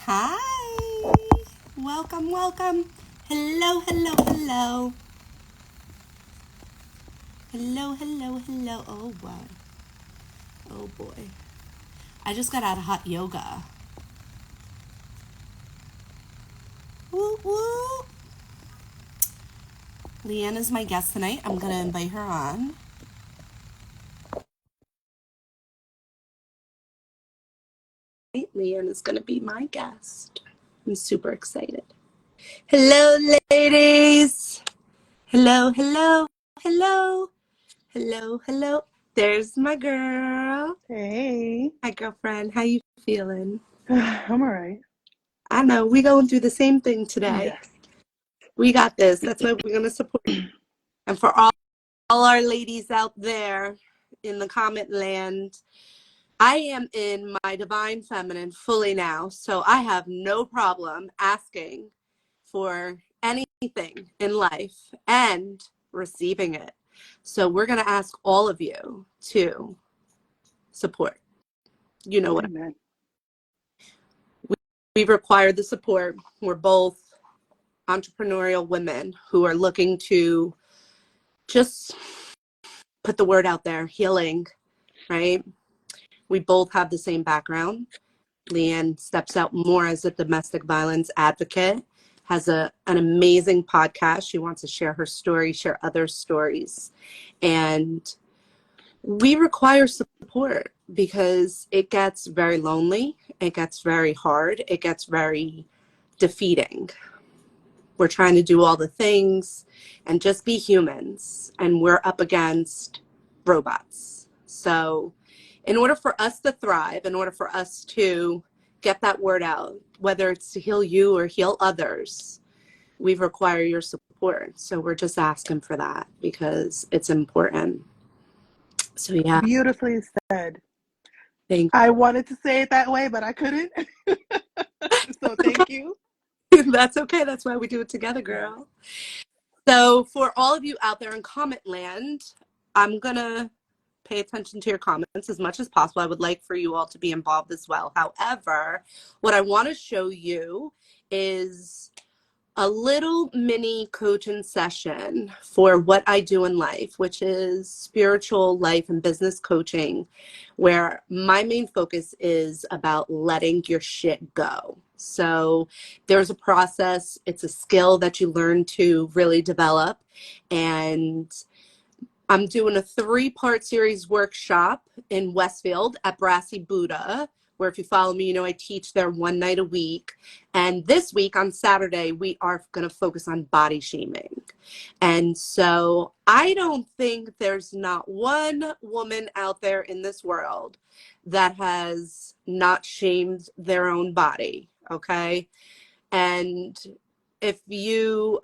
Hi. Welcome, welcome. Hello, hello, hello. Hello, hello, hello. Oh, boy. Oh, boy. I just got out of hot yoga. Woo, woo. Lianne is my guest tonight. I'm going to invite her on. Lianne is going to be my guest. I'm super excited. Hello, ladies. Hello, hello, hello. Hello, hello. There's my girl. Hey. Hi, girlfriend. How you feeling? I'm all right. I know. We going through the same thing today. Yes. We got this. That's why we're going to support. And for all our ladies out there in the comment land, I am in my divine feminine fully now. So I have no problem asking for anything in life and receiving it. So we're going to ask all of you to support. You know what? Amen. We require the support. We're both entrepreneurial women who are looking to just put the word out there, healing, right? We both have the same background. Lianne steps out more as a domestic violence advocate, has an amazing podcast. She wants to share her story, share other stories. And we require support because it gets very lonely. It gets very hard. It gets very defeating. We're trying to do all the things and just be humans, and we're up against robots. So in order for us to thrive, in order for us to get that word out, whether it's to heal you or heal others, we require your support. So we're just asking for that because it's important. So yeah, Beautifully said. thank I wanted to say it that way, but I couldn't. So thank you. you. That's okay. That's why we do it together, Yes. girl. So for all of you out there in comment land, I'm going to pay attention to your comments as much as possible. I would like for you all to be involved as well. However, what I want to show you is a little mini coaching session for what I do in life, which is spiritual life and business coaching, where my main focus is about letting your shit go. So there's a process, it's a skill that you learn to really develop. And I'm doing a 3-part series workshop in Westfield at Brassy Buddha, where if you follow me, you know I teach there one night a week. And this week on Saturday, we are going to focus on body shaming. And so I don't think there's not one woman out there in this world that has not shamed their own body, okay? And if you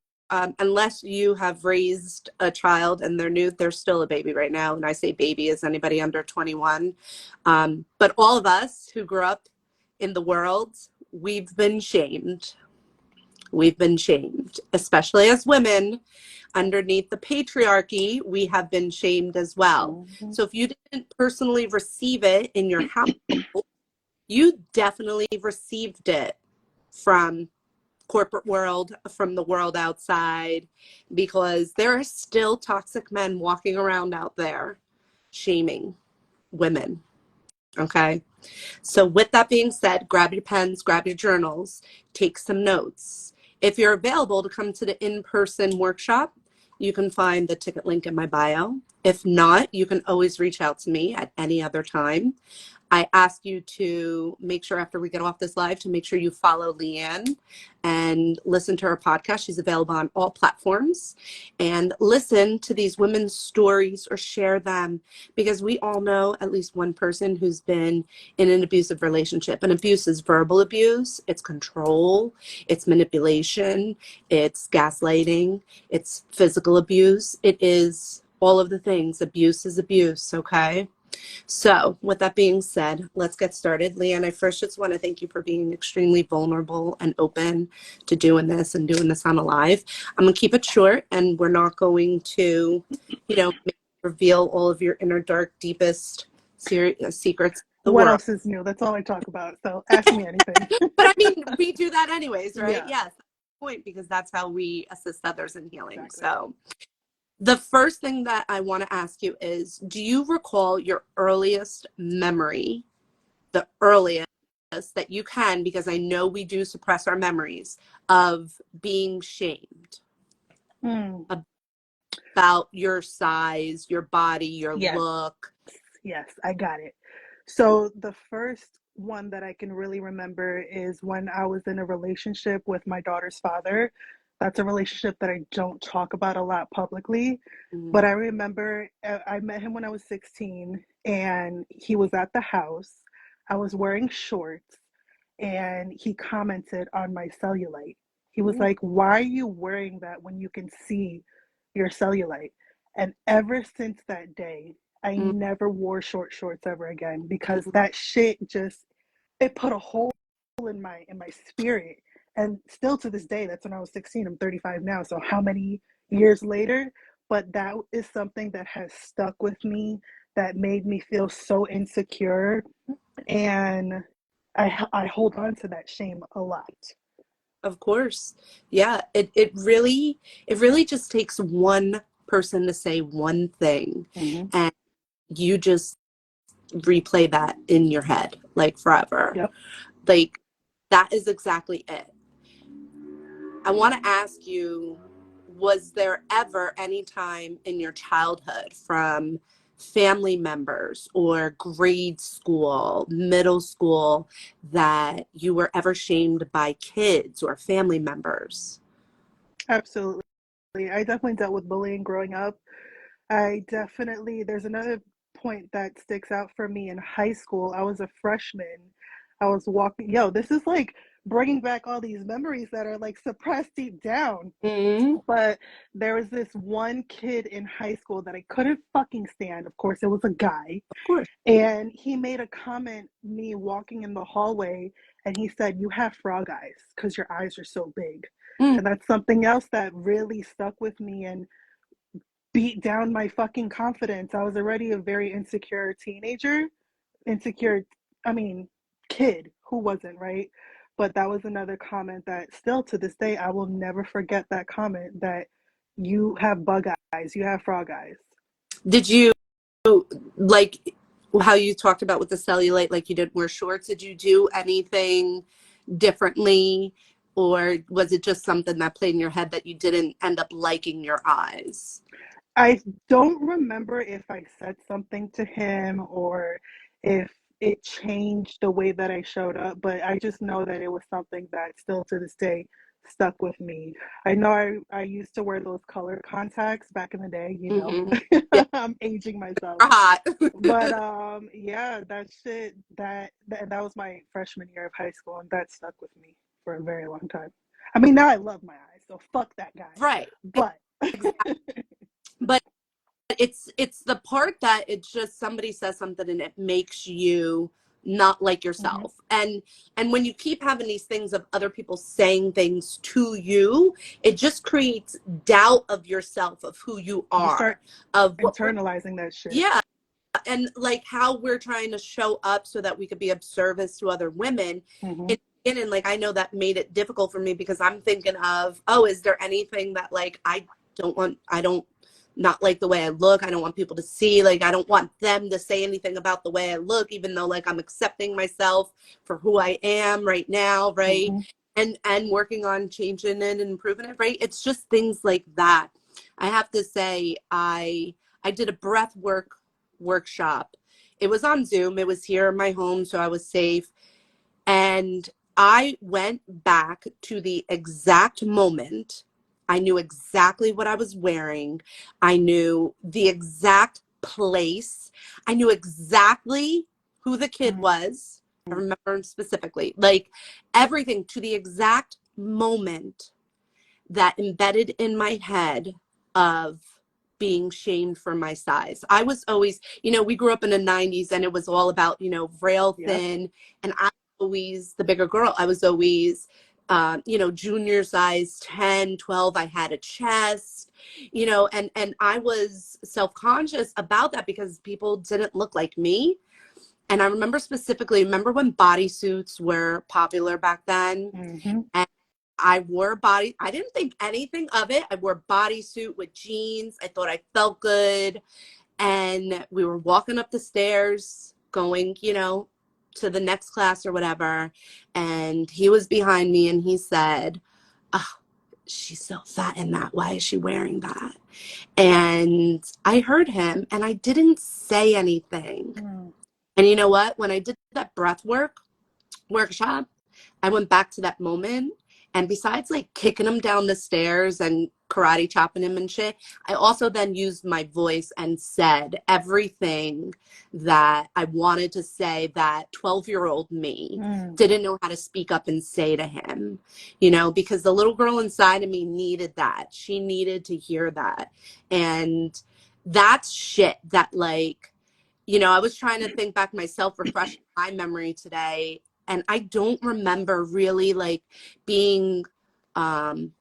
unless you have raised a child and they're still a baby right now, and I say baby as anybody under 21, but all of us who grew up in the world, we've been shamed. We've been shamed, especially as women. Underneath the patriarchy, we have been shamed as well. Mm-hmm. So if you didn't personally receive it in your house, you definitely received it from corporate world, from the world outside, because there are still toxic men walking around out there shaming women. Okay. So with that being said, grab your pens, grab your journals, take some notes. If you're available to come to the in-person workshop, you can find the ticket link in my bio. If not, you can always reach out to me at any other time. I ask you to make sure after we get off this live to make sure you follow Lianne and listen to her podcast. She's available on all platforms. And listen to these women's stories or share them, because we all know at least one person who's been in an abusive relationship. And abuse is verbal abuse, it's control, it's manipulation, it's gaslighting, it's physical abuse. It is all of the things. Abuse is abuse, okay? So with that being said, let's get started. Lianne, I first just want to thank you for being extremely vulnerable and open to doing this and doing this on a live. I'm going to keep it short, and we're not going to, reveal all of your inner dark, deepest secrets of the What world. else is new? That's all I talk about. So ask me anything. But I mean, we do that anyways, right? Yeah, Yes, that's the point, because that's how we assist others in healing. exactly. So the first thing that I want to ask you is, do you recall your earliest memory, the earliest that you can, because I know we do suppress our memories, of being shamed Mm. about your size, your body, your Yes, look? yes, I got it. So the first one that I can really remember is when I was in a relationship with my daughter's father. That's a relationship that I don't talk about a lot publicly, Mm-hmm. but I remember I met him when I was 16 and he was at the house. I was wearing shorts and he commented on my cellulite. He was like, "Why are you wearing that when you can see your cellulite?" And ever since that day, I never wore short shorts ever again because that shit just it put a hole in my spirit. And still to this day, that's when I was 16. I'm 35 now. So how many years later? But that is something that has stuck with me, that made me feel so insecure, and I hold on to that shame a lot. Of course. Yeah, it really just takes one person to say one thing, Mm-hmm. and you just replay that in your head like forever. Yep. Like, that is exactly it. I want to ask you, was there ever any time in your childhood, from family members or grade school, middle school, that you were ever shamed by kids or family members? Absolutely. I definitely dealt with bullying growing up. There's another point that sticks out for me in high school. I was a freshman. I was walking, this is like bringing back all these memories that are like suppressed deep down. Mm-hmm. But there was this one kid in high school that I couldn't fucking stand. Of course, it was a guy. Of course. And he made a comment, me walking in the hallway, and he said, "You have frog eyes because your eyes are so big." Mm. And that's something else that really stuck with me and beat down my fucking confidence. I was already a very insecure teenager, insecure, I mean, kid who wasn't, right? But that was another comment that still to this day, I will never forget that comment, that you have bug eyes, you have frog eyes. Did you, like how you talked about with the cellulite, like you didn't wear shorts, did you do anything differently, or was it just something that played in your head that you didn't end up liking your eyes? I don't remember if I said something to him or if it changed the way that I showed up, but I just know that it was something that still to this day stuck with me. I know I used to wear those color contacts back in the day, Mm-hmm. Yeah, I'm aging myself. you're hot. But yeah, that shit that was my freshman year of high school, and that stuck with me for a very long time. I mean, now I love my eyes, so fuck that guy. Right. But Exactly. But it's the part that it's just somebody says something and it makes you not like Mhm. yourself. And when you keep having these things of other people saying things to you, it just creates doubt of yourself, of who you You start are, of what we're, internalizing that shit. yeah, and like how we're trying to show up so that we could be of service to other women. Hmm. And like, I know that made it difficult for me, because I'm thinking of, oh, is there anything that, like, I don't not like the way I look. I don't want people to see, like, I don't want them to say anything about the way I look, even though, like, I'm accepting myself for who I am right now, right? Hmm. And working on changing it and improving it, right? It's just things like that. I have to say, I did a breath workshop. It was on Zoom. It was here in my home, so I was safe. And I went back to the exact moment. I knew exactly what I was wearing. I knew the exact place. I knew exactly who the kid was. I remember him specifically. Like, everything, to the exact moment that embedded in my head of being shamed for my size. I was always, we grew up in the 90s, and it was all about, rail Yep. thin. And I was always the bigger girl. I was always, junior size 10, 12. I had a chest, and I was self-conscious about that because people didn't look like me. And I remember specifically, remember when bodysuits were popular back then? Mm-hmm. And I didn't think anything of it. I wore bodysuit with jeans. I thought I felt good. And we were walking up the stairs, going, to the next class or whatever. And he was behind me and he said, oh, she's so fat in that. Why is she wearing that? And I heard him and I didn't say anything. Mm. And you know what? When I did that workshop, I went back to that moment. And besides like kicking him down the stairs and karate chopping him and shit, I also then used my voice and said everything that I wanted to say that 12-year-old me Mm. didn't know how to speak up and say to him, because the little girl inside of me needed that. She needed to hear that. And that's shit that like, I was trying to think back myself, refresh my memory today, and I don't remember really like being um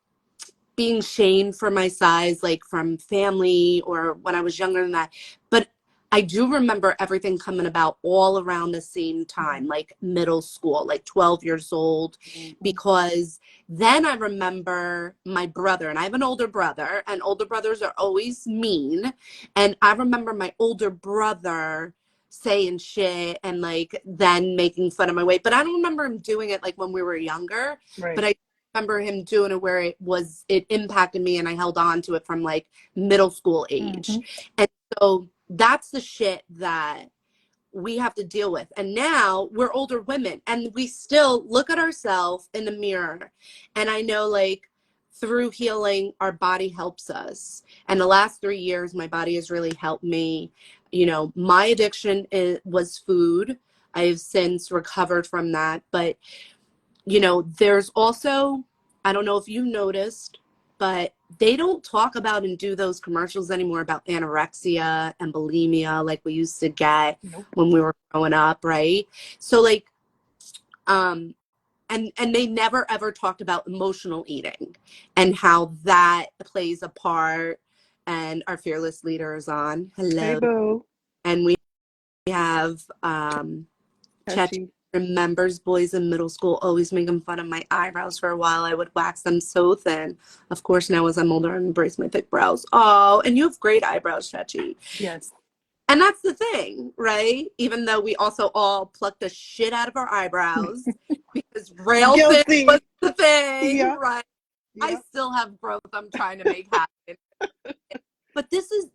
being shamed for my size, like from family or when I was younger than that. But I do remember everything coming about all around the same time, like middle school, like 12 years old, Mm-hmm. because then I remember my brother, and I have an older brother, and older brothers are always mean. And I remember my older brother saying shit and like then making fun of my weight. But I don't remember him doing it like when we were younger. But Right. I remember him doing it where it impacted me and I held on to it from like middle school Mm-hmm. age. And so that's the shit that we have to deal with. And now we're older women and we still look at ourselves in the mirror. And I know like through healing, our body helps us. And the last 3 years, my body has really helped me. My addiction was food. I've since recovered from that. But there's also, I don't know if you noticed, but they don't talk about and do those commercials anymore about anorexia and bulimia like we used to get Nope. when we were growing up, right? So like, and they never ever talked about emotional eating and how that plays a part. And our fearless leader is on. Hey, Hello. boo. And we have Chet Catchy. remembers boys in middle school always making fun of my eyebrows. For a while I would wax them so thin. Of course, now as I'm older, I embrace my thick brows. Oh, and you have great eyebrows, Chachi. Yes. And that's the thing, right? Even though we also all plucked the shit out of our eyebrows because rail thin was Guilty. the thing, Yep. right? I Yep. still have growth I'm trying to make happen. But this is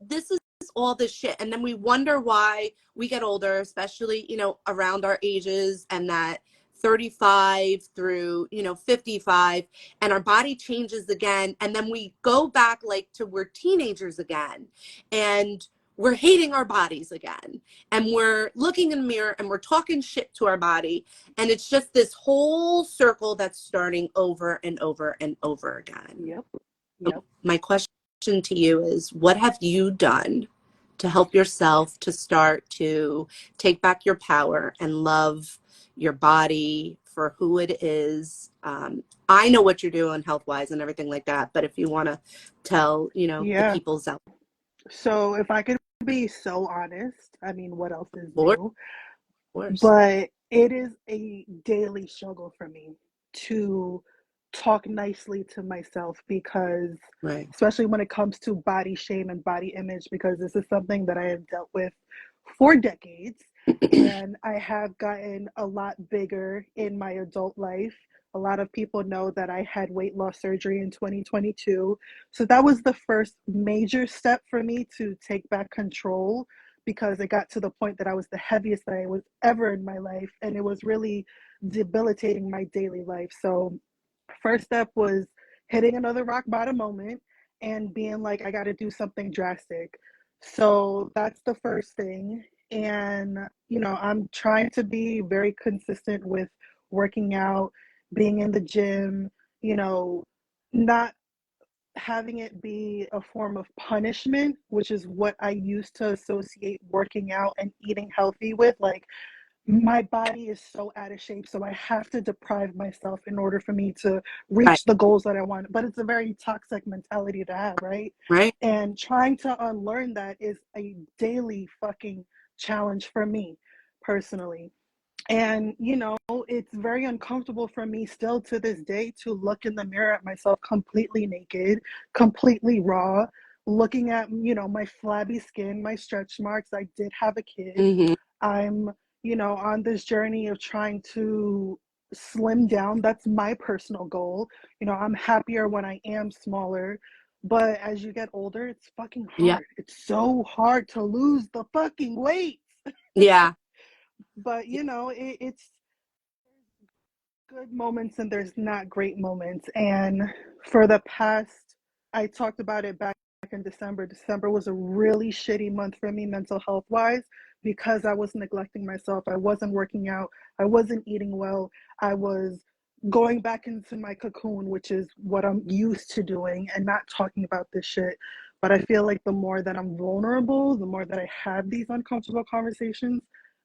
all this shit. And then we wonder why we get older, especially, around our ages and that 35 through, 55, and our body changes again. And then we go back like to we're teenagers again. And we're hating our bodies again. And we're looking in the mirror and we're talking shit to our body. And it's just this whole circle that's starting over and over and over again. Yep. Yep. My question to you is, what have you done to help yourself to start to take back your power and love your body for who it is? I know what you're doing health wise and everything like that, but if you want to tell, the Yeah. people's out, So if I could be so honest, I mean, what else is of new? course, But it is a daily struggle for me to talk nicely to myself because, right. especially when it comes to body shame and body image, because this is something that I have dealt with for decades. And I have gotten a lot bigger in my adult life. A lot of people know that I had weight loss surgery in 2022. So that was the first major step for me to take back control because it got to the point that I was the heaviest that I was ever in my life. And it was really debilitating my daily life. So, first step was hitting another rock bottom moment and being like, I got to do something drastic. So, that's the first thing. And, I'm trying to be very consistent with working out, being in the gym, you know, not having it be a form of punishment, which is what I used to associate working out and eating healthy with. Like, my body is so out of shape, so I have to deprive myself in order for me to Right, reach the goals that I want. But it's a very toxic mentality to have, right? right. And trying to unlearn that is a daily fucking challenge for me personally. And, you know, it's very uncomfortable for me still to this day to look in the mirror at myself completely naked, completely raw, looking at, you know, my flabby skin, my stretch marks. I did have a kid. Mm-hmm. I'm, you know, on this journey of trying to slim down. That's my personal goal. You know, I'm happier when I am smaller. But as you get older, it's fucking Yeah. hard. It's so hard to lose the fucking weight. Yeah. But, you know, it's good moments and there's not great moments. And for the past, I talked about it back in December. December was a really shitty month for me mental health wise because I was neglecting myself. I wasn't working out. I wasn't eating well. I was going back into my cocoon, which is what I'm used to doing, and not talking about this shit. But I feel like the more that I'm vulnerable, the more that I have these uncomfortable conversations,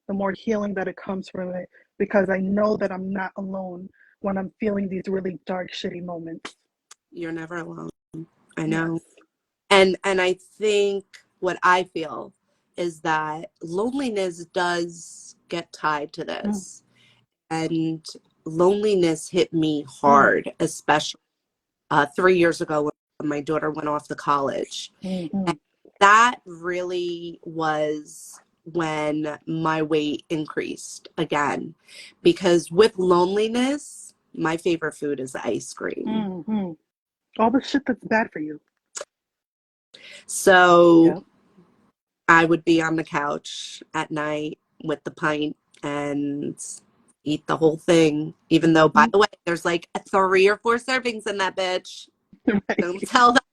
the more healing that it comes from it, because I know that I'm not alone when I'm feeling these really dark, shitty moments. You're never alone. I Yes. know. And I think what I feel is that loneliness does get tied to Mm, this. And loneliness hit me mm, hard, especially 3 years ago when my daughter went off to college. mm-hmm, That really was when my weight increased again. Because with loneliness, my favorite food is ice cream. mm-hmm. All the shit that's bad for you. So Yep. I would be on the couch at night with the pint and eat the whole thing, even though, by Mm-hmm. the way, there's like 3 or 4 servings in that bitch. Don't Right. tell that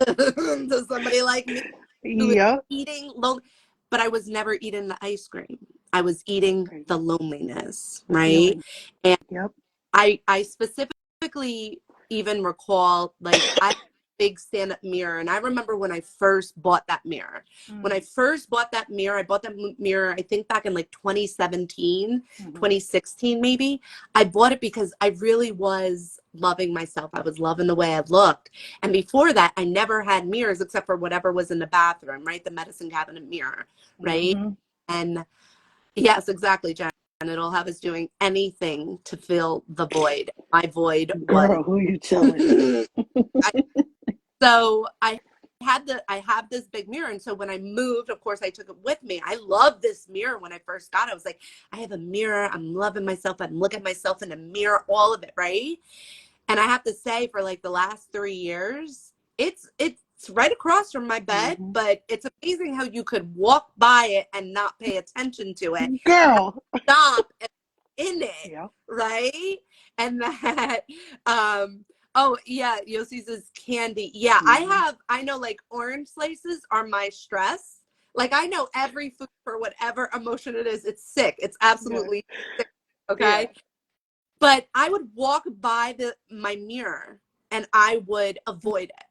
to somebody like me who is Yep. eating low, but I was never eating the ice cream. I was eating Right. the loneliness, The right? feeling. And Yep. I specifically even recall, like, I had a big stand-up mirror, and I remember when I first bought that mirror. When I Mm, first bought that mirror, I bought that mirror, I think back in like 2017, mm-hmm. 2016 maybe. I bought it because I really was loving myself. I was loving the way I looked. And before that, I never had mirrors except for whatever was in the bathroom, right? The medicine cabinet mirror, right? Mm-hmm. And yes, exactly, Jen. And it'll have us doing anything to fill the void. My void was Girl, who you telling? I, so I have this big mirror, and so when I moved, of course I took it with me. I love this mirror. When I first got it, I was like, I have a mirror, I'm loving myself, I'm looking at myself in the mirror, all of it, right? And I have to say, for like the last 3 years, it's right across from my bed, Mm-hmm. but it's amazing how you could walk by it and not pay attention to it, Girl. stop in it, Yep. right? And that, oh yeah, Yossi says candy. Yeah, Mm-hmm. I know, like, orange slices are my stress. Like, I know every food for whatever emotion it is, it's sick. It's Yeah. absolutely sick. Yeah. Okay. But I would walk by my mirror and I would avoid it.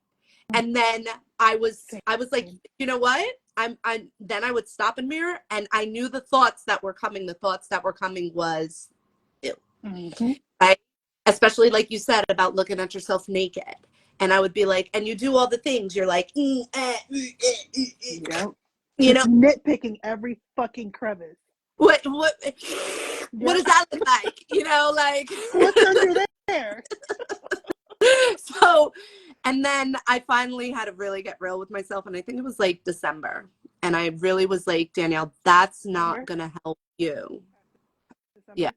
And then I was like, Same. you know what? I'm then I would stop and mirror, and I knew the thoughts that were coming. The thoughts that were coming was ew, Mm-hmm. right? Especially like you said about looking at yourself naked. And I would be like, and you do all the things. You're like, Yep. you know, Just nitpicking every fucking crevice. what what Yep. does that look like? You know, like What's under there? so, and then I finally had to really get real with myself. And I think it was like December. And I really was like, Danielle, that's not December? going to help you. Yeah.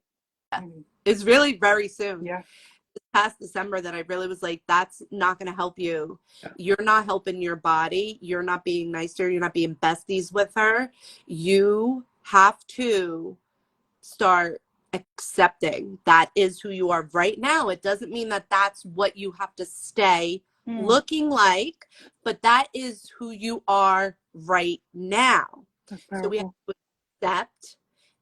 December? Mm-hmm. It's really very soon. Yeah. Past December that I really was like, that's not going to help you. Yeah. You're not helping your body. You're not being nicer. You're not being besties with her. You have to start accepting that is who you are right now. It doesn't mean that that's what you have to stay Mm, looking like, but that is who you are right now. that's So we have powerful. to accept,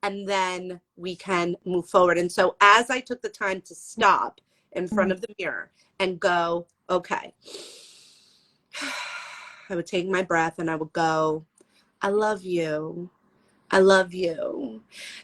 and then we can move forward. And so as I took the time to stop in front Mm, of the mirror and go, okay, I would take my breath and I would go, I love you. I love you.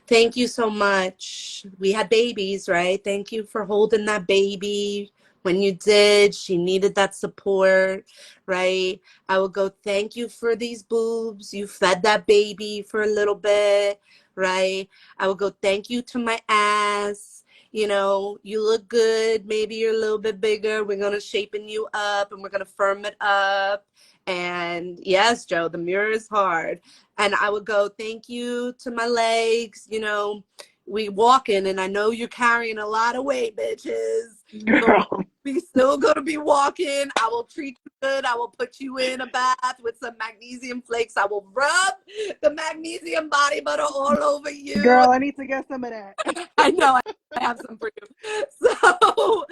Thank you so much. We had babies, right? Thank you for holding that baby when you did. She needed that support, right? I would go, thank you for these boobs. You fed that baby for a little bit, right? I would go, thank you to my ass. You know, you look good. Maybe you're a little bit bigger. We're going to shapen you up and we're going to firm it up. And yes, Joe, the mirror is hard. And I would go, thank you to my legs. You know, we walking and I know you're carrying a lot of weight, bitches. But Girl. we still going to be walking. I will treat you good. I will put you in a bath with some magnesium flakes. I will rub the magnesium body butter all over you. Girl, I need to get some of that. I know I have some for you. So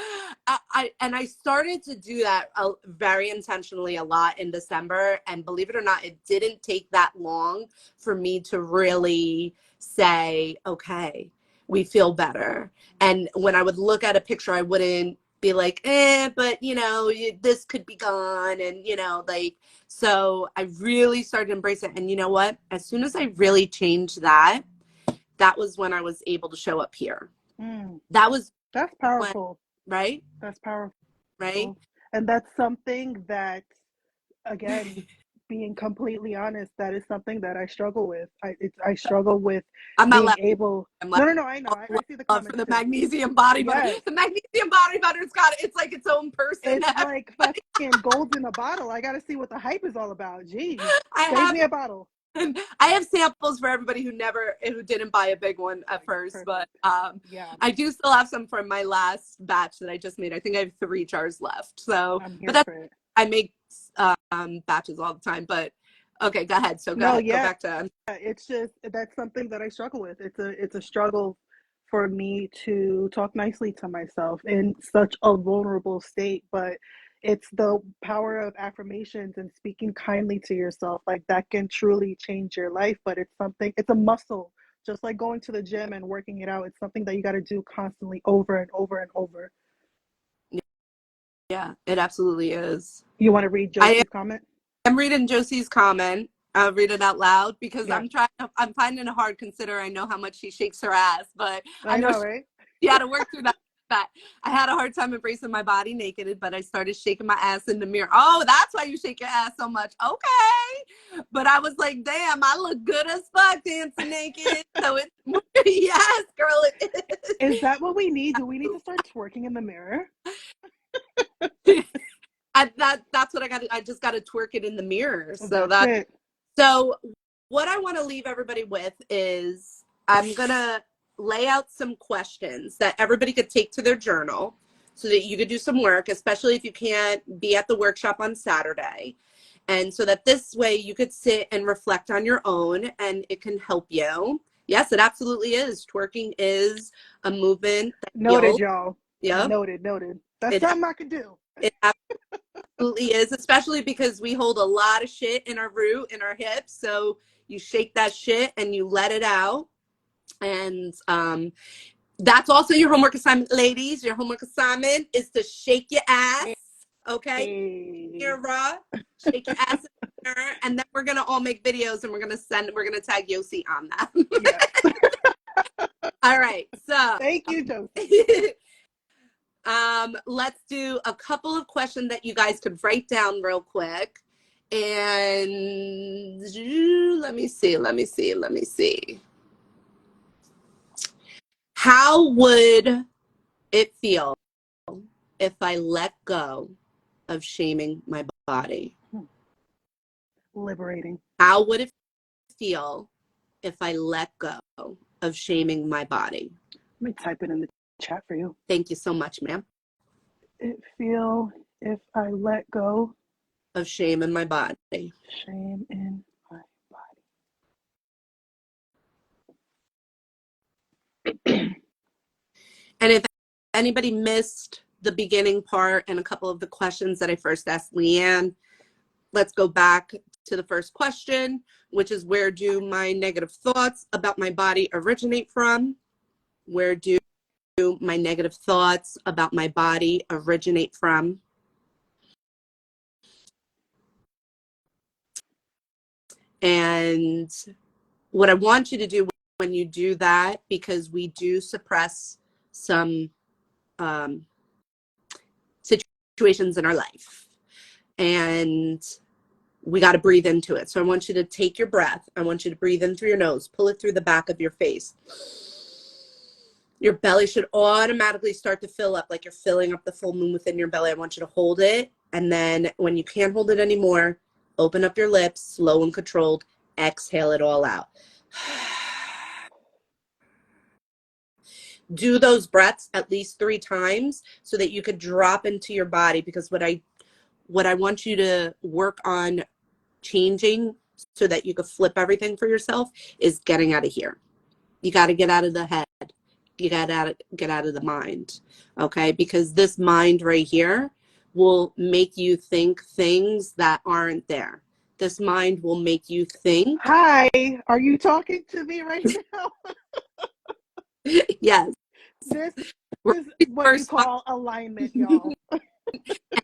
I started to do that very intentionally a lot in December. And believe it or not, it didn't take that long for me to really say, okay, we feel better. And when I would look at a picture, I wouldn't be like, but you know, this could be gone. And, you know, like, so I really started to embrace it. And you know what? As soon as I really changed that, that was when I was able to show up here. That was That's when, powerful. right? That's powerful. Right? And that's something that, again, being completely honest, that is something that I struggle with. I struggle with I'm not being laughing. able. I'm No, laughing. no, no. I know. I see the Love for comments the too. magnesium body butter. Yes, The magnesium body butter's got it's like its own person. it's like fucking gold in a bottle. I got to see what the hype is all about. Jeez, I save have me a bottle. I have samples for everybody who didn't buy a big one at first, but Perfect. Yeah, I do still have some from my last batch that I just made. I think I have 3 jars left. So, I'm but here that's for it. I make batches all the time. But okay, go ahead. So go No, ahead. Go yeah, back to it's just that's something that I struggle with. It's a struggle for me to talk nicely to myself in such a vulnerable state, but it's the power of affirmations and speaking kindly to yourself. Like that can truly change your life, but it's a muscle. Just like going to the gym and working it out, it's something that you got to do constantly over and over and over. yeah, it absolutely is. You want to read I Josie's comment? am reading Josie's comment. I'll read it out loud because Yeah, I'm finding it hard considering I know how much she shakes her ass, but I I know know, right? she had to work through that. I had a hard time embracing my body naked, but I started shaking my ass in the mirror. Oh, that's why you shake your ass so much. Okay. But I was like, damn, I look good as fuck dancing naked. So it's, yes, girl, it Is that what we need? Do we need to start twerking in the mirror? is. That's what I got. I just got to twerk it in the mirror. So That's that, it. so what I want to leave everybody with is I'm going to lay out some questions that everybody could take to their journal so that you could do some work, especially if you can't be at the workshop on Saturday. And so that this way you could sit and reflect on your own and it can help you. Yes, it absolutely is. Twerking is a movement that Noted, heals. y'all. Yep. Noted, noted. That's It, something I could do. it absolutely is, especially because we hold a lot of shit in our root, in our hips. So you shake that shit and you let it out. And that's also your homework assignment, ladies. Your homework assignment is to shake your ass, okay? Hey. You're raw, shake your ass in the mirror, and then we're gonna all make videos and we're gonna tag Yossi on that. Yes. All right, so Thank you, Josie. let's do a couple of questions that you guys could write down real quick. And let me see. How would it feel if I let go of shaming my body? Liberating. How would it feel if I let go of shaming my body? Let me type it in the chat for you. Thank you so much, ma'am. It feel if I let go Of shame in my body. shame in my body. And if anybody missed the beginning part and a couple of the questions that I first asked Lianne, let's go back to the first question, which is where do my negative thoughts about my body originate from? Where do my negative thoughts about my body originate from? And what I want you to do when you do that, because we do suppress some situations in our life. And we got to breathe into it. So I want you to take your breath. I want you to breathe in through your nose, pull it through the back of your face. Your belly should automatically start to fill up, like you're filling up the full moon within your belly. I want you to hold it. And then when you can't hold it anymore, open up your lips, slow and controlled, exhale it all out. Do those breaths at least 3 times so that you could drop into your body, because what I want you to work on changing so that you could flip everything for yourself is getting out of here. You got to get out of the head. You got to get out of the mind. Okay? Because this mind right here will make you think things that aren't there. This mind will make you think. Hi, are you talking to me right now? Yes. This is what you call alignment, y'all.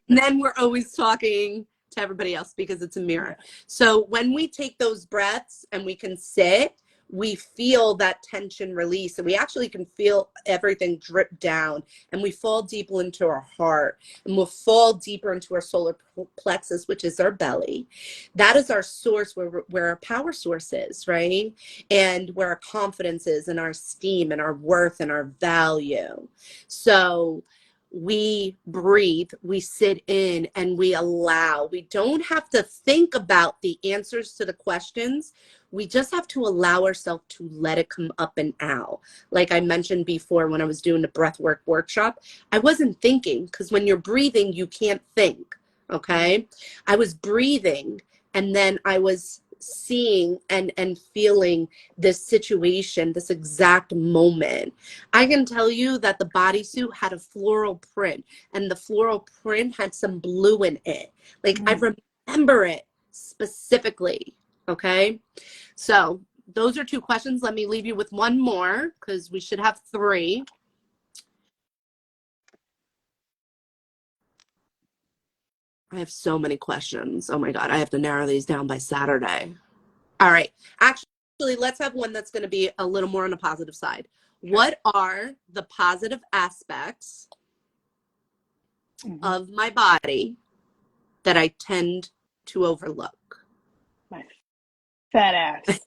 And then we're always talking to everybody else because it's a mirror. So when we take those breaths and we can sit, we feel that tension release, and we actually can feel everything drip down, and we fall deeper into our heart, and we'll fall deeper into our solar plexus, which is our belly. That is our source, where our power source is, right? And where our confidence is, and our esteem and our worth and our value. So we breathe, we sit in, and we allow. We don't have to think about the answers to the questions. We just have to allow ourselves to let it come up and out. Like I mentioned before, when I was doing the breathwork workshop, I wasn't thinking, because when you're breathing, you can't think. Okay. I was breathing, and then I was seeing and feeling this situation, this exact moment. I can tell you that the bodysuit had a floral print, and the floral print had some blue in it. Like I remember it specifically. Okay. So those are 2 questions. Let me leave you with one more, because we should have 3. I have so many questions. Oh my God. I have to narrow these down by Saturday. All right. Actually, let's have one that's going to be a little more on the positive side. What are the positive aspects of my body that I tend to overlook? My fat ass.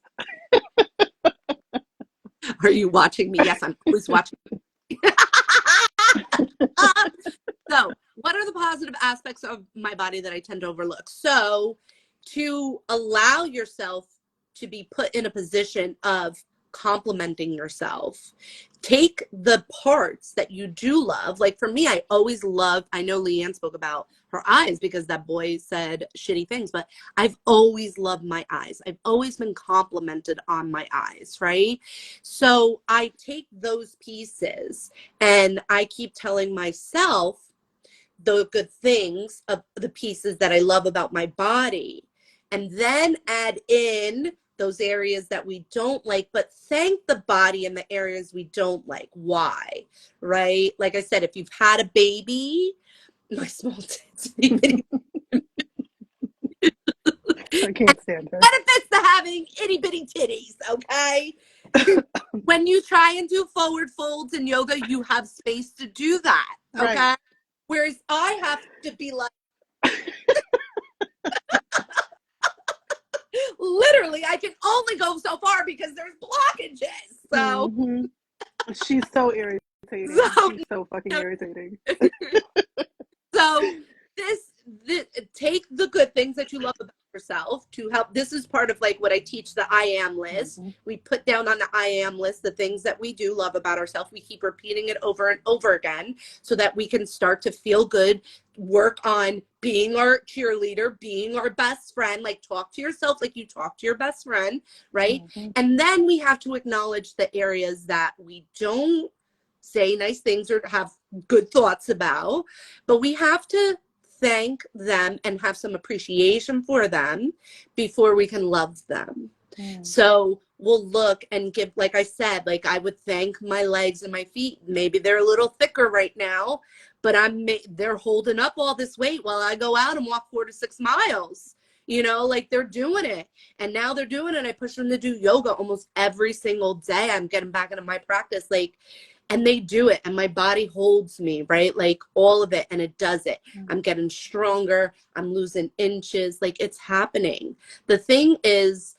Are you watching me? Yes, I'm always watching. So, what are the positive aspects of my body that I tend to overlook? So, to allow yourself to be put in a position of complimenting yourself, take the parts that you do love. Like for me, I always loved, I know Lianne spoke about her eyes because that boy said shitty things, but I've always loved my eyes. I've always been complimented on my eyes, right? So I take those pieces and I keep telling myself the good things of the pieces that I love about my body, and then add in those areas that we don't like, but thank the body in the areas we don't like. Why? Right? Like I said, if you've had a baby, my small tits, I can't stand her. benefits to having itty bitty titties, okay? When you try and do forward folds in yoga, you have space to do that, okay? Right. Whereas I have to be like, literally, I can only go so far because there's blockages. So she's so irritating. She's so fucking irritating. So this take the good things that you love about yourself to help. This is part of like what I teach, the I am list. We put down on the I am list the things that we do love about ourselves. We keep repeating it over and over again so that we can start to feel good, work on being our cheerleader, being our best friend, like talk to yourself like you talk to your best friend, right? And then we have to acknowledge the areas that we don't say nice things or have good thoughts about, but we have to thank them and have some appreciation for them before we can love them. So we'll look and give, like I said, like I would thank my legs and my feet. Maybe they're a little thicker right now, but they're holding up all this weight while I go out and walk 4 to 6 miles. You know, like they're doing it. And now they're doing it. I push them to do yoga almost every single day. I'm getting back into my practice. Like, And they do it, and my body holds me, right? Like all of it, and it does it. I'm getting stronger. I'm losing inches. Like it's happening. The thing is,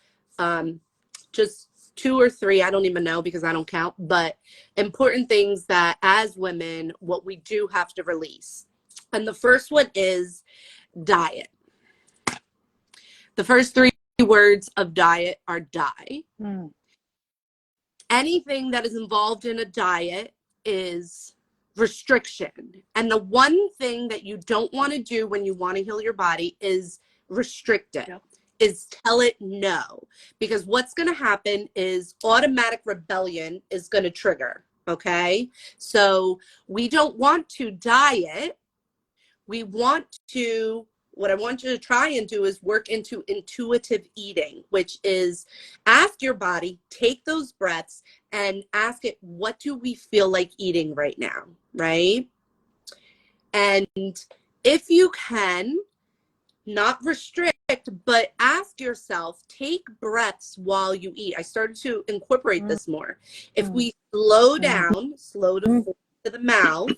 just 2 or 3, I don't even know because I don't count, but important things that as women, what we do have to release. And the first one is diet. The first 3 words of diet are die. Anything that is involved in a diet is restriction. And the one thing that you don't want to do when you want to heal your body is restrict it. Yep. Is tell it no. Because what's going to happen is automatic rebellion is going to trigger. Okay? So we don't want to diet. We want to, what I want you to try and do is work into intuitive eating, which is ask your body, take those breaths and ask it, what do we feel like eating right now, right? And if you can, not restrict, but ask yourself, take breaths while you eat. I started to incorporate this more. If we slow down, slow to the mouth,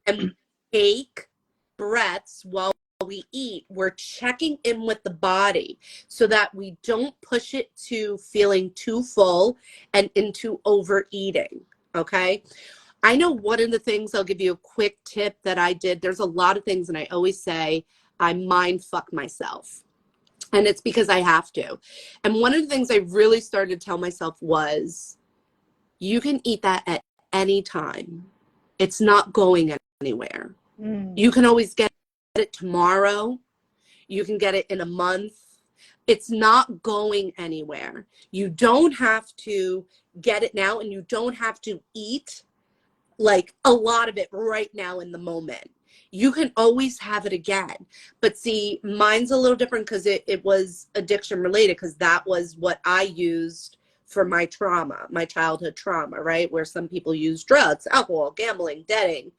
and take breaths while we eat, we're checking in with the body so that we don't push it to feeling too full and into overeating. Okay. I know one of the things, I'll give you a quick tip that I did. There's a lot of things, and I always say I mind fuck myself. And it's because I have to. And one of the things I really started to tell myself was, you can eat that at any time. It's not going anywhere. You can always get it tomorrow. You can get it in a month. It's not going anywhere. You don't have to get it now, and you don't have to eat like a lot of it right now in the moment. You can always have it again. But see, mine's a little different because it was addiction related, because that was what I used for my trauma, my childhood trauma, right? Where some people use drugs, alcohol, gambling, debting,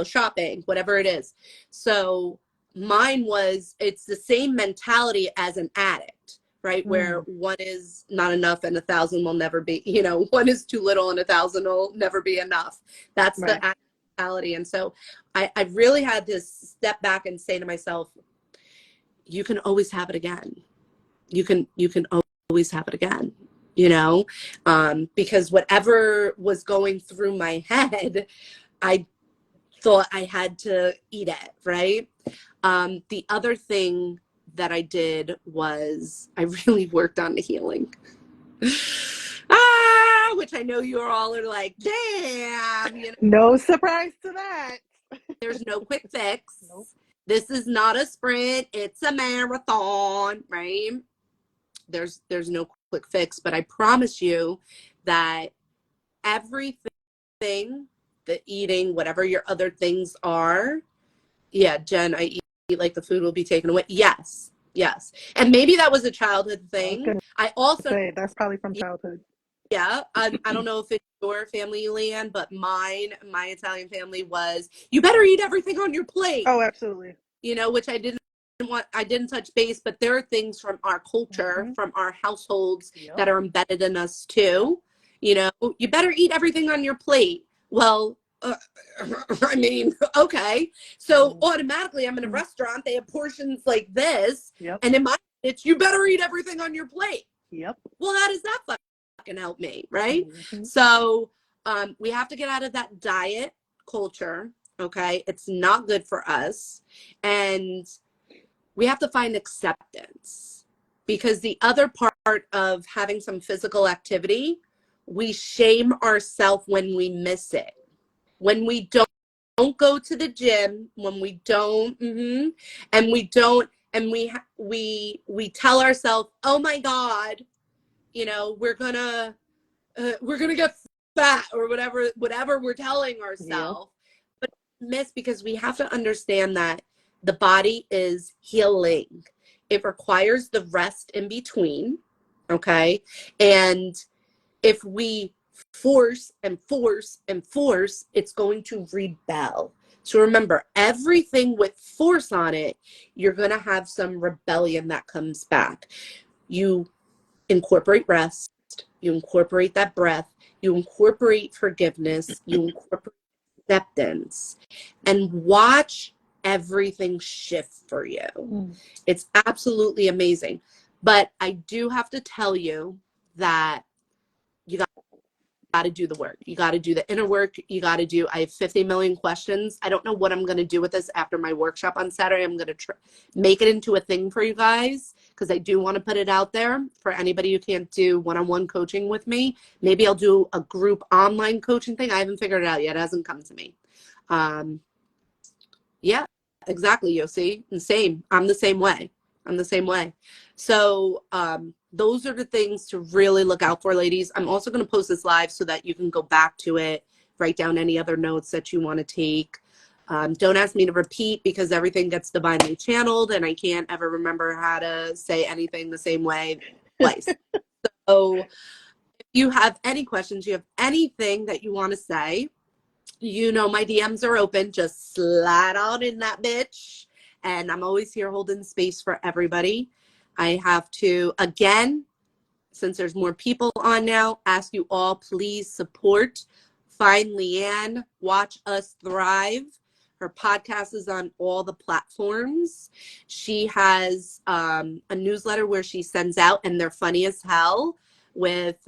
shopping, whatever it is. So mine was, it's the same mentality as an addict, right? Where one is not enough and 1,000 will never be, one is too little and 1,000 will never be enough. That's right. The mentality. And so I really had to step back and say to myself, you can always have it again. You can always have it again. Because whatever was going through my head, I thought I had to eat it, right? The other thing that I did was I really worked on the healing. Which I know you all are like, damn. No surprise to that. There's no quick fix. Nope. This is not a sprint. It's a marathon, right? There's no quick fix, but I promise you that everything, the eating, whatever your other things are, yeah, Jen, I eat like the food will be taken away. Yes. And maybe that was a childhood thing. I also say that's probably from childhood. Yeah. I don't know if it's your family, Lianne, but my Italian family was, you better eat everything on your plate. Oh, absolutely. Which I didn't touch base, but there are things from our culture, from our households that are embedded in us too. You better eat everything on your plate. Well, I mean, okay. So automatically I'm in a restaurant, they have portions like this. And in my, it's, you better eat everything on your plate. Well, how does that fucking help me, right? So we have to get out of that diet culture. Okay. It's not good for us. And we have to find acceptance, because the other part of having some physical activity, we shame ourselves when we miss it. When we don't go to the gym, when we don't, and we don't, and we tell ourselves, oh my God, we're gonna get fat, or whatever we're telling ourselves. But miss, because we have to understand that the body is healing. It requires the rest in between. Okay. And if we force and force and force, it's going to rebel. So remember, everything with force on it, you're going to have some rebellion that comes back. You incorporate rest, you incorporate that breath, you incorporate forgiveness, you incorporate acceptance, and watch everything shift for you. It's absolutely amazing. But I do have to tell you that you got to do the work. You got to do the inner work. I have 50 million questions. I don't know what I'm going to do with this after my workshop on Saturday. I'm going to make it into a thing for you guys because I do want to put it out there for anybody who can't do one-on-one coaching with me. Maybe I'll do a group online coaching thing. I haven't figured it out yet. It hasn't come to me. Yeah, exactly, Yossi. And same. I'm the same way. So those are the things to really look out for, ladies. I'm also going to post this live so that you can go back to it, write down any other notes that you want to take. Don't ask me to repeat because everything gets divinely channeled and I can't ever remember how to say anything the same way twice. So if you have any questions, you have anything that you want to say, you know my DMs are open. Just slide out in that bitch. And I'm always here holding space for everybody. I have to, again, since there's more people on now, ask you all, please support. Find Lianne. Watch Us Thrive. Her podcast is on all the platforms. She has a newsletter where she sends out, and they're funny as hell with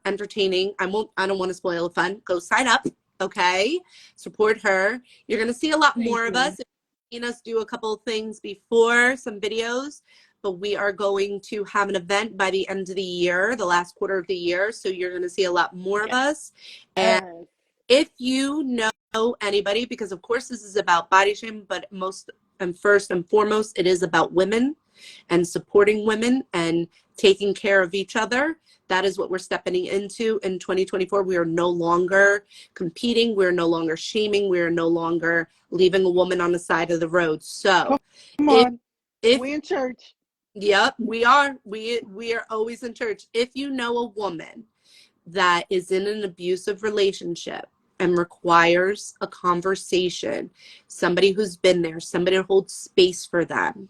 entertaining. I don't want to spoil the fun. Go sign up. Okay, support her. You're gonna see a lot more of us. You've seen us do a couple of things before, some videos, but we are going to have an event by the end of the year, the last quarter of the year. So you're gonna see a lot more of us. And if you know anybody, because of course this is about body shame, but most and first and foremost, it is about women and supporting women and taking care of each other. That is what we're stepping into in 2024. We are no longer competing. We're no longer shaming. We're no longer leaving a woman on the side of the road. So come on, if we in church. Yep, we are. We are always in church. If you know a woman that is in an abusive relationship and requires a conversation, somebody who's been there, somebody to hold space for them,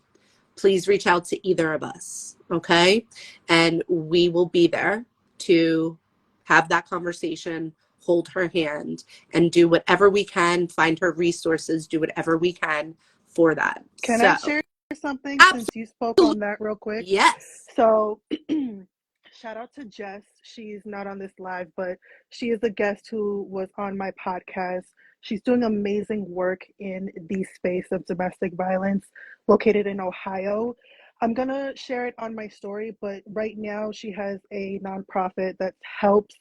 please reach out to either of us, okay? And we will be there to have that conversation, hold her hand, and do whatever we can, find her resources, do whatever we can for that. Can I share something since you spoke on that real quick? Yes. So shout out to Jess. She's not on this live, but she is a guest who was on my podcast. She's doing amazing work in the space of domestic violence located in Ohio. I'm going to share it on my story, but right now she has a nonprofit that helps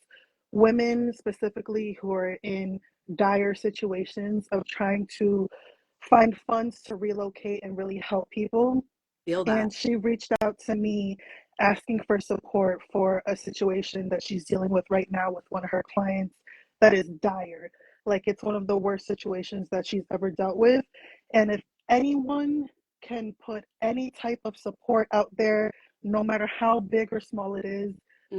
women specifically who are in dire situations of trying to find funds to relocate and really help people. Feel that. And she reached out to me asking for support for a situation that she's dealing with right now with one of her clients that is dire. Like it's one of the worst situations that she's ever dealt with. And if anyone can put any type of support out there, no matter how big or small it is,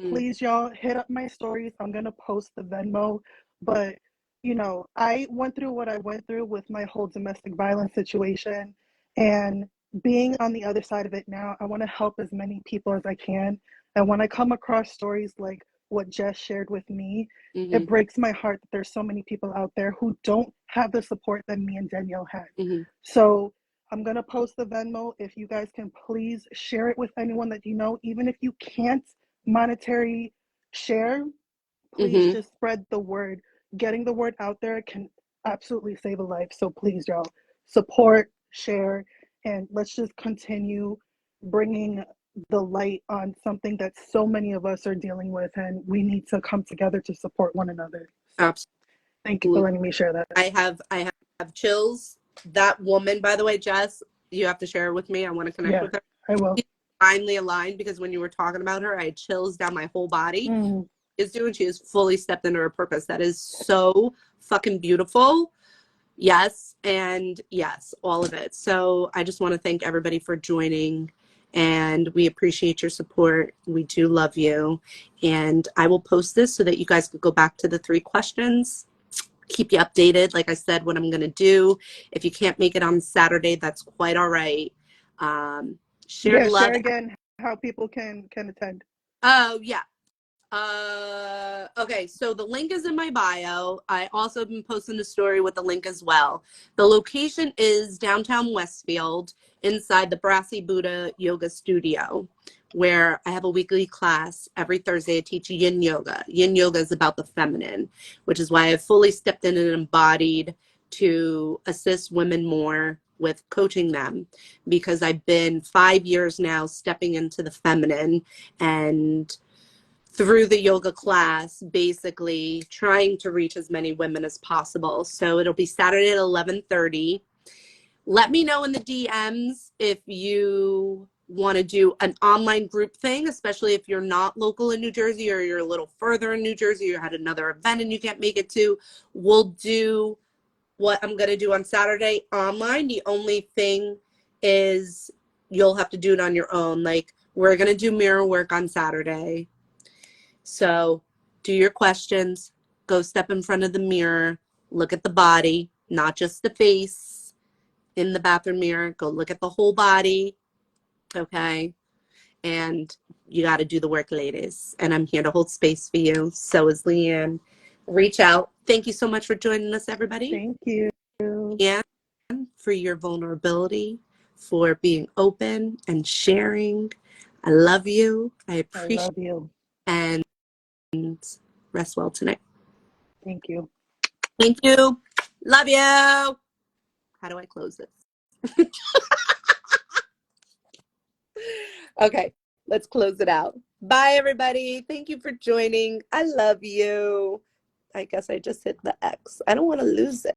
please, y'all, hit up my stories. I'm going to post the Venmo. But, you know, I went through what I went through with my whole domestic violence situation. And being on the other side of it now, I want to help as many people as I can. And when I come across stories like what Jess shared with me, it breaks my heart that there's so many people out there who don't have the support that me and Danielle had. So I'm going to post the Venmo. If you guys can please share it with anyone that you know, even if you can't monetary share, please just spread the word. Getting the word out there can absolutely save a life. So please, y'all, support, share, and let's just continue bringing the light on something that so many of us are dealing with, and we need to come together to support one another. So, absolutely. Thank you for letting me share that. I have chills. That woman, by the way, Jess, you have to share it with me. I want to connect with her. I will. She's finally aligned because when you were talking about her, I had chills down my whole body. She has fully stepped into her purpose. That is so fucking beautiful. Yes, and yes, all of it. So I just want to thank everybody for joining, and we appreciate your support. We do love you, and I will post this so that you guys could go back to the 3 questions. Keep you updated. Like I said, what I'm going to do. If you can't make it on Saturday, that's quite all right. Share love. Share again how people can attend. Oh, yeah. Okay, so the link is in my bio. I also have been posting a story with the link as well. The location is downtown Westfield inside the Brassy Buddha Yoga Studio, where I have a weekly class. Every Thursday I teach yin yoga. Yin yoga is about the feminine, which is why I've fully stepped in and embodied to assist women more with coaching them, because I've been 5 years now stepping into the feminine, and through the yoga class, basically trying to reach as many women as possible. So it'll be Saturday at 11:30. Let me know in the DMs if you want to do an online group thing, especially if you're not local in New Jersey or you're a little further in New Jersey, or had another event and you can't make it to. We'll do what I'm going to do on Saturday online. The only thing is you'll have to do it on your own. Like, we're going to do mirror work on Saturday. So do your questions, go step in front of the mirror, look at the body, not just the face in the bathroom mirror. Go look at the whole body, okay? And you got to do the work, ladies. And I'm here to hold space for you. So is Lianne. Reach out. Thank you so much for joining us, everybody. Thank you. And for your vulnerability, for being open and sharing. I love you. I I appreciate love you. it. And rest well tonight. Thank you. Thank you. Love you. How do I close this? Okay, let's close it out. Bye, everybody. Thank you for joining. I love you. I guess I just hit the X. I don't want to lose it.